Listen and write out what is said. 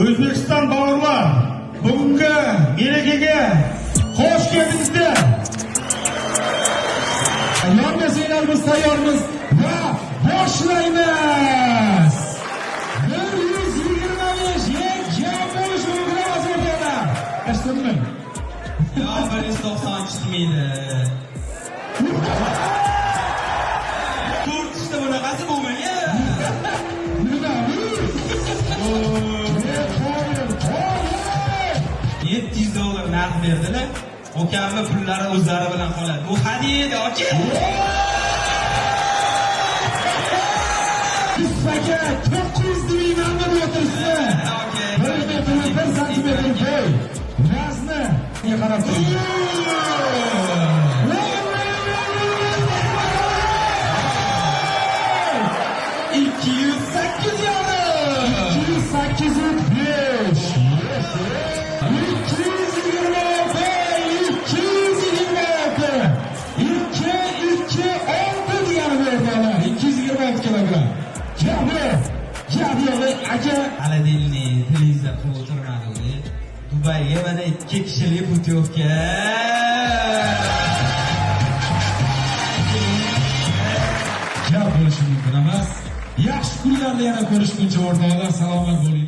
O'zbekiston bog'lar, bugungi merakaga xo'sh keldingizlar. Tayyormisiz, tayyormiz va boshlaymiz. 125 yakka bo'lish mumkin emas o'rtada. Tashdimmi? Yo, 190 chiqmaydi. Tortishda bunaqasi bo'lmagan. Nima bu? 700 dollar narx berdilar. Okamni pullari o'zlari bilan qoladi. Bu hadiyada ochi. Sizga 900 deyman deb o'tiribsiz. 1 metr 1 santimetr bo'y. Vazni qarab turing. 208 yarim. 285. 226 kilogram. Aka Aladilni televizor qilib o'tirmadi. Dubayga mana 2 kishilik putyovka. gap bo'lishi mumkin emas. Yaxshi kunlarda yana ko'rishguncha o'rtoqlar, salomat bo'ling.